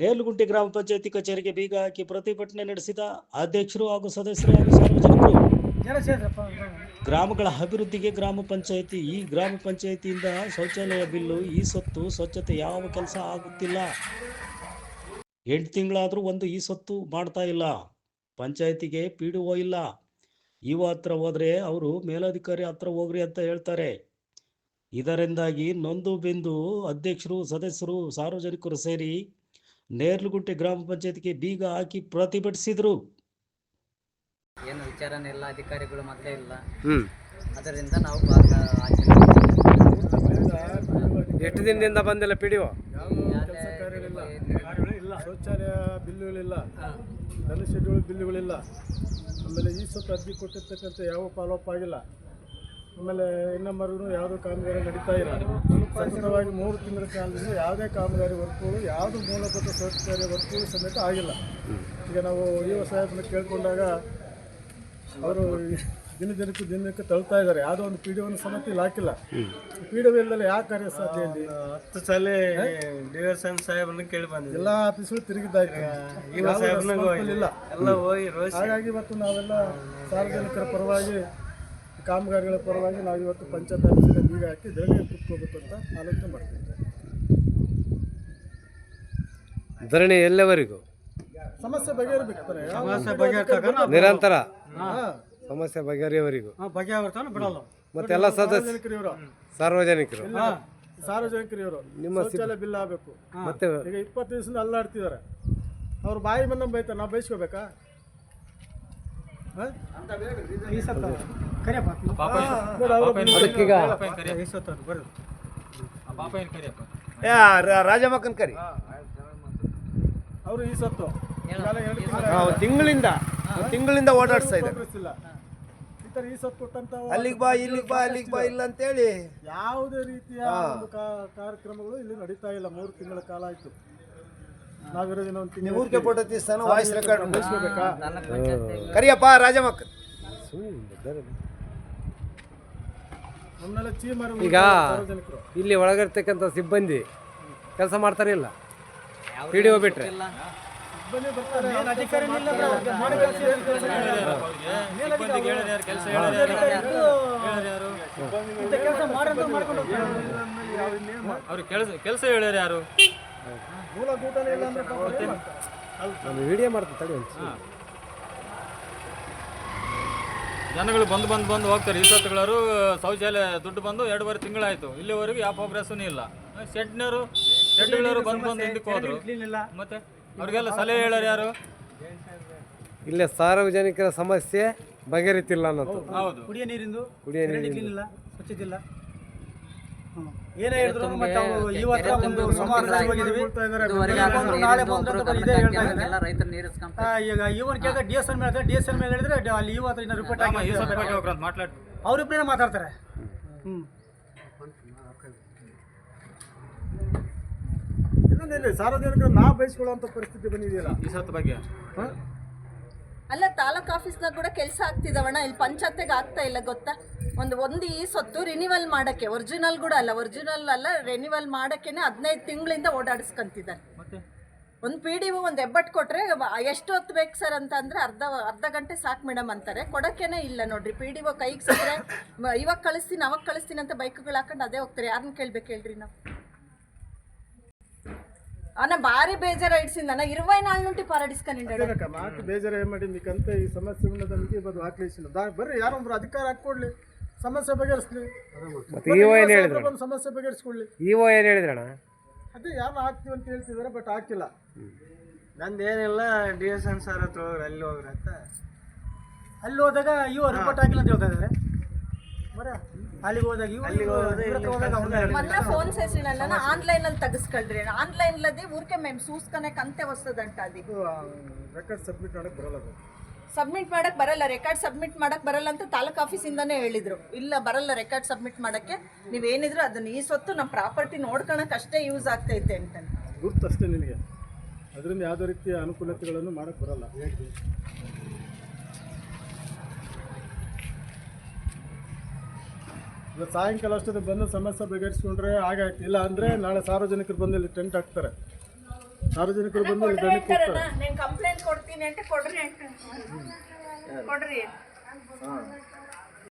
ನೇರ್ಲುಗುಂಟಿ ಗ್ರಾಮ ಪಂಚಾಯತಿ ಕಚೇರಿಗೆ ಬೀಗ ಹಾಕಿ ಪ್ರತಿಭಟನೆ ನಡೆಸಿದ ಅಧ್ಯಕ್ಷರು ಹಾಗೂ ಸದಸ್ಯರು ಹಾಗೂ ಸಾರ್ವಜನಿಕರು. ಗ್ರಾಮಗಳ ಅಭಿವೃದ್ಧಿಗೆ ಗ್ರಾಮ ಪಂಚಾಯತಿ, ಈ ಗ್ರಾಮ ಪಂಚಾಯತಿಯಿಂದ ಶೌಚಾಲಯ ಬಿಲ್ಲು, ಈ ಸೊತ್ತು, ಸ್ವಚ್ಛತೆ ಯಾವ ಕೆಲಸ ಆಗುತ್ತಿಲ್ಲ. 8 ತಿಂಗಳಾದರೂ ಒಂದು ಈ ಸೊತ್ತು ಮಾಡ್ತಾ ಇಲ್ಲ. ಪಂಚಾಯತಿಗೆ PDO ಇಲ್ಲ. ಇವ ಹತ್ರ ಹೋದ್ರೆ ಅವರು ಮೇಲಧಿಕಾರಿ ಹತ್ರ ಹೋಗ್ರಿ ಅಂತ ಹೇಳ್ತಾರೆ. ಇದರಿಂದಾಗಿ ನೊಂದು ಬೆಂದು ಅಧ್ಯಕ್ಷರು, ಸದಸ್ಯರು, ಸಾರ್ವಜನಿಕರು ಸೇರಿ ನೇರ್ಲುಗುಂಟೆ ಗ್ರಾಮ ಪಂಚಾಯತಿಗೆ ಬೀಗ ಹಾಕಿ ಪ್ರತಿಭಟಿಸಿದರು. ಏನು ವಿಚಾರನೇ ಇಲ್ಲ, ಅಧಿಕಾರಿಗಳು ಮತ್ತೆ ಇಲ್ಲ. ಅದರಿಂದ ನಾವು ಎಷ್ಟು ದಿನದಿಂದ ಬಂದಿಲ್ಲ PDO? ಶೌಚಾಲಯ ಬಿಲ್ಲುಗಳಿಲ್ಲ, ಧನ ಶೆಡ್ಯೂಲ್ ಬಿಲ್ಲುಗಳಿಲ್ಲ. ಆಮೇಲೆ ಈ ಸೊತ್ತು ಅರ್ಜಿ ಕೊಟ್ಟಿರ್ತಕ್ಕಂಥ ಯಾವ ಫಾಲೋಅಪ್ ಆಗಿಲ್ಲ. ಆಮೇಲೆ ಇನ್ನೊಮ್ಮರು ಯಾವುದೋ ಕಾಮಗಾರಿ ನಡೀತಾ ಇಲ್ಲ. ಸತತವಾಗಿ 3 ತಿಂಗಳ ಕಾಲದಿಂದ ಯಾವುದೇ ಕಾಮಗಾರಿ ವರ್ಕ್ಗಳು, ಯಾವುದು ಮೂಲಭೂತ ಸೌಕರ್ಯ ವರ್ಕ್ಗಳು ಸಮೇತ ಆಗಿಲ್ಲ. ಈಗ ನಾವು ಯುವ ಸಾಹೇಬನ್ನ ಕೇಳ್ಕೊಂಡಾಗ ಅವರು ದಿನಕ್ಕೆ ತಳ್ತಾ ಇದ್ದಾರೆ. ಯಾವುದೋ ಒಂದು PDO ಸಮೇತ ಇಲ್ಲಿ ಹಾಕಿಲ್ಲ. PDO ಇಲ್ಲದೆ ಯಾವ ಕಾರ್ಯ ಸಾಧ್ಯ ಇಲ್ಲಿ? 10 ಸಲ DSN ಸಾಹೇಬ್ರನ್ನ ಕೇಳಿ ಬಂದಿದ್ದೆ. ಎಲ್ಲ ಆಫೀಸ್ಗಳು ತಿರುಗಿದ್ದಾಯ್ತು, ಇಲ್ಲ. ಹಾಗಾಗಿ ಇವತ್ತು ನಾವೆಲ್ಲ ಸಾರ್ವಜನಿಕರ ಪರವಾಗಿ, ಕಾಮಗಾರಿಗಳ ಪರವಾಗಿ ನಾವು ಇವತ್ತು ಪಂಚಾಯತ್ ಆಫೀಸಿನ ಬೀಗ ಹಾಕಿ ಧರಣಿ ಕುತ್ಕೋಬೇಕು ಅಂತ ಆಲೋಚನೆ ಮಾಡ್ತಿದ್ದೆ. ಧರಣಿ ಎಲ್ಲವರೆಗೂ? ಸಮಸ್ಯೆ ಬಗೆಹರಿಬೇಕಾರೆ ನಿರಂತರ ಸಮಸ್ಯೆ ಬಗೆಹರಿಯವರೆಗೂ ಬಿಡಲ್ಲ. ಮತ್ತೆ ಎಲ್ಲ ಸದಸ್ಯರು, ಸಾರ್ವಜನಿಕರು ಇವರು ನಿಮ್ಮ ಶೌಚಾಲಯ ಬಿಲ್ ಆಗಬೇಕು. ಮತ್ತೆ ಈಗ 20 ದಿವಸದಿಂದ ಅಲ್ಲಾಡ್ತಿದ್ದಾರೆ. ಅವ್ರು ಬಾಯಿ ಬಂದಂಗೆ ಬೈತಾರೆ, ನಾವು ಬೈಸ್ಕೋಬೇಕಾ? ರಾಜಮಕ್ಕನ್ ಕರಿ. ಅವರು ಈ ಸತ್ತು ತಿಂಗಳಿಂದ ಓಡಾಡಿಸ್ತಾ ಇದ್ದಾರೆ. ಈ ಸತ್ತು ಕೊಟ್ಟಂತ ಅಲ್ಲಿಗೆ ಬಾ ಇಲ್ಲಿಗೆ ಬಾ ಇಲ್ಲ ಅಂತೇಳಿ ಯಾವುದೇ ರೀತಿಯ ಒಂದು ಕಾರ್ಯಕ್ರಮಗಳು ಇಲ್ಲಿ ನಡೀತಾ ಇಲ್ಲ. 3 ತಿಂಗಳ ಕಾಲ ಆಯ್ತು. ನಾವಿರೋದಿನ ಒಂದು ತಿಂಗಳು ಊರಿಗೆ ಫೋಟೋ ತೀರ್ಸ್ತಾನ, ವಾಯ್ಸ್ ರೆಕಾರ್ಡ್ ಬಯಸ್ಕೋಬೇಕಾ? ಕರಿಯಪ್ಪ ರಾಜಮಕ್ಕನ್. ನಮ್ಮನ್ನೆಲ್ಲ ಈಗ ಇಲ್ಲಿ ಒಳಗಿರ್ತಕ್ಕಂಥ ಸಿಬ್ಬಂದಿ ಕೆಲಸ ಮಾಡ್ತಾರೆ ಇಲ್ಲ? PDO ಬಿಟ್ರೆ ಕೆಲಸ ಹೇಳ್ಯಾರ ಯಾರು? ವಿಡಿಯೋ ಮಾಡ್ತಾರೆ. ಜನಗಳು ಬಂದು ಹೋಗ್ತಾರೆ. ಈ ಸತ್ತುಗಳವರು ಶೌಚಾಲಯ ದುಡ್ಡು ಬಂದು 2.5 ತಿಂಗಳಾಯ್ತು. ಇಲ್ಲಿವರೆಗೂ ಯಾವ ಪ್ರೋಗ್ರೆಸ್ಸೂ ಇಲ್ಲ. ಶೆಡ್ಗಳವರು ಬಂದು ಹಿಂದಕ್ಕೆ ಹೋದ್ರು. ಮತ್ತೆ ಅವ್ರಿಗೆಲ್ಲ ಸಲಹೆ ಹೇಳೋರು ಯಾರು? ಇಲ್ಲೇ ಸಾರ್ವಜನಿಕರ ಸಮಸ್ಯೆ ಬಗೆಹರಿತಿಲ್ಲ ಅನ್ನೋದು. ಹೌದು, ಕುಡಿಯ ನೀರಿಂದು ಇಲ್ಲ, ಸ್ವಚ್ಛತೆ ಇಲ್ಲ. ಏನೇ ಹೇಳಿದ್ರು ಇವತ್ತು ಒಂದು ಸಮಾರಂಭ ಹೋಗಿದ್ವಿ, ನಾಳೆ ಈಗ ಇವನ್ ಕೇಳಿದ್ರೆ DSN ಮೇಲೆ ಹೇಳಿದ್ರೆ ಅಲ್ಲಿ ಇವತ್ತು ಇನ್ನು ರಿಪೋರ್ಟ್ ಆಗಿ ಅವ್ರಿಬ್ಬರೇ ಮಾತಾಡ್ತಾರೆ. ಸಾರ್ವಜನಿಕರು ನಾವು ಬಯಸ್ಕೊಳ್ಳುವಂತ ಪರಿಸ್ಥಿತಿ ಬಂದಿದೆಯಲ್ಲ ಈ ಸತ್ತು ಬಗ್ಗೆ. ಅಲ್ಲ, ತಾಲೂಕು ಆಫೀಸ್ನಾಗ ಕೂಡ ಕೆಲಸ ಆಗ್ತಿದವಣ್ಣ, ಇಲ್ಲಿ ಪಂಚಾಯತ್ಗೆ ಆಗ್ತಾ ಇಲ್ಲ ಗೊತ್ತಾ? ಒಂದು ಈ ಸೊತ್ತು ರಿನಿವಲ್ ಮಾಡೋಕ್ಕೆ, ಒರಿಜಿನಲ್ ರಿನಿವಲ್ ಮಾಡೋಕ್ಕೇನೆ 15 ತಿಂಗಳಿಂದ ಓಡಾಡಿಸ್ಕೊಂತಿದ್ದಾರೆ. ಒಂದು PDO ಒಂದು ಹೆಬ್ಬಟ್ಟು ಕೊಟ್ಟರೆ ಎಷ್ಟು ಹೊತ್ತು ಬೇಕು ಸರ್ ಅಂತ ಅಂದರೆ ಅರ್ಧ ಗಂಟೆ ಸಾಕು ಮೇಡಮ್ ಅಂತಾರೆ. ಕೊಡೋಕ್ಕೇನೆ ಇಲ್ಲ ನೋಡ್ರಿ. PDO ಕೈಗೆ ಸಿಕ್ಕರೆ ಇವಾಗ ಕಳಿಸ್ತೀನಿ ಅವಾಗ ಕಳಿಸ್ತೀನಿ ಅಂತ ಬೈಕ್ಗಳು ಹಾಕೊಂಡು ಅದೇ ಹೋಗ್ತಾರೆ. ಯಾರನ್ನ ಕೇಳ್ಬೇಕು ಹೇಳ್ರಿ ನಾವು? ಅನ್ನ ಭಾರಿ ಬೇಜಾರ ಇಡ್ಸಿಂದ 24 నుండి ಪಾರಾಡಿಸ್ಕೊಂಡಿದ್ದೆ. ಮಾತು ಬೇಜಾರ ಮಾಡಿ ನಿಕ್ಕಂತ ಈ ಸಮಸ್ಯೆ ಉನ್ನತ ಮಿತಿ ಬದು ಹಾಕ್ಲಿಸಿಲ್ಲ. ಬರ್ರಿ ಯಾರೊಬ್ರು ಅಧಿಕಾರ ಹಾಕೊಡ್ಲಿ, ಸಮಸ್ಯೆ ಬಗೆಹರಿಸ್ಲಿ. ಸಮಸ್ಯೆ ಬಗೆಹರಿಸ್ಕೊಳ್ಳಿ. ಏನು ಹೇಳಿದ್ರಣ್ಣ? ಅದೇ ಯಾರು ಹಾಕ್ತೀವಿ ಅಂತ ಹೇಳ್ತಿದಾರೆ, ಬಟ್ ಹಾಕಿಲ್ಲ. ನಂದೇನಿಲ್ಲ, DSN ಸರ್ ಹತ್ರ ಹೋಗ್ರಿ, ಅಲ್ಲಿ ಹೋಗ್ರಿ ಅಂತ. ಅಲ್ಲಿ ಹೋದಾಗ ರಿಪೋರ್ಟ್ ಹಾಕಿಲ್ಲ ಅಂತ ಹೇಳ್ತಾ ಇದ್ದಾರೆ. ಅಲ್ಲಿಗೆ ಹೋದಾಗ మొన్న ఫోన్ చేసిన ఆన్లైన్ లో తగ్గిస్కల్రి ఆన్లైన్ లది ఊరికే మేము చూసుకునే కంతే వస్తుందంట. అది ರೆಕಾರ್ಡ್ ಸಬ್ಮಿಟ್ ಮಾಡಕ್ಕೆ ಬರಲ್ಲ, ಸಬ್ಮಿಟ್ ಮಾಡಕ್ ಬರಲ್ಲ, ರೆಕಾರ್ಡ್ ಸಬ್ಮಿಟ್ ಮಾಡಕ್ ಬರಲ್ಲ ಅಂತ ತಾಲೂಕು ಆಫೀಸಿಂದಾನೇ ಹೇಳಿದ್ರು. ಇಲ್ಲ ಬರಲ್ಲ ರೆಕಾರ್ಡ್ ಸಬ್ಮಿಟ್ ಮಾಡಕ್ಕೆ, ನೀವೇನಿದ್ರು ಅದನ್ನ ಈ ಸೊತ್ತು ನಮ್ಮ ಪ್ರಾಪರ್ಟಿ ನೋಡ್ಕೊಳಕ್ ಅಷ್ಟೇ ಯೂಸ್ ಆಗ್ತೈತೆ ಅಂತ ಗುರ್ತು ಅಷ್ಟೇ ನಿನಗೆ. ಅದರಿಂದ ಯಾವುದೇ ರೀತಿಯ ಅನುಕೂಲತೆಗಳನ್ನು ಮಾಡಕ್ಕೆ ಬರಲ್ಲ. ಸಾಯಂಕಾಲ ಅಷ್ಟೊತ್ತಿಗೆ ಬಂದು ಸಮಸ್ಯೆ ಬಗೆಹರಿಸ್ಕೊಂಡ್ರೆ ಆಗಾಯ್ತು. ಇಲ್ಲ ಅಂದರೆ ನಾಳೆ ಸಾರ್ವಜನಿಕರು ಬಂದು ಇಲ್ಲಿ ಟೆಂಟ್ ಹಾಕ್ತಾರೆ. ಸಾರ್ವಜನಿಕರು ಬಂದು ಇಲ್ಲಿ ಧರಣಿಗೆ ಕೂಗ್ತಾರೆ. ನಾನು ಕಂಪ್ಲೇಂಟ್ ಕೊಡ್ತೀನಿ ಅಂತ ಕೊಡ್ರಿ ಅಂತ ಕೊಡ್ರಿ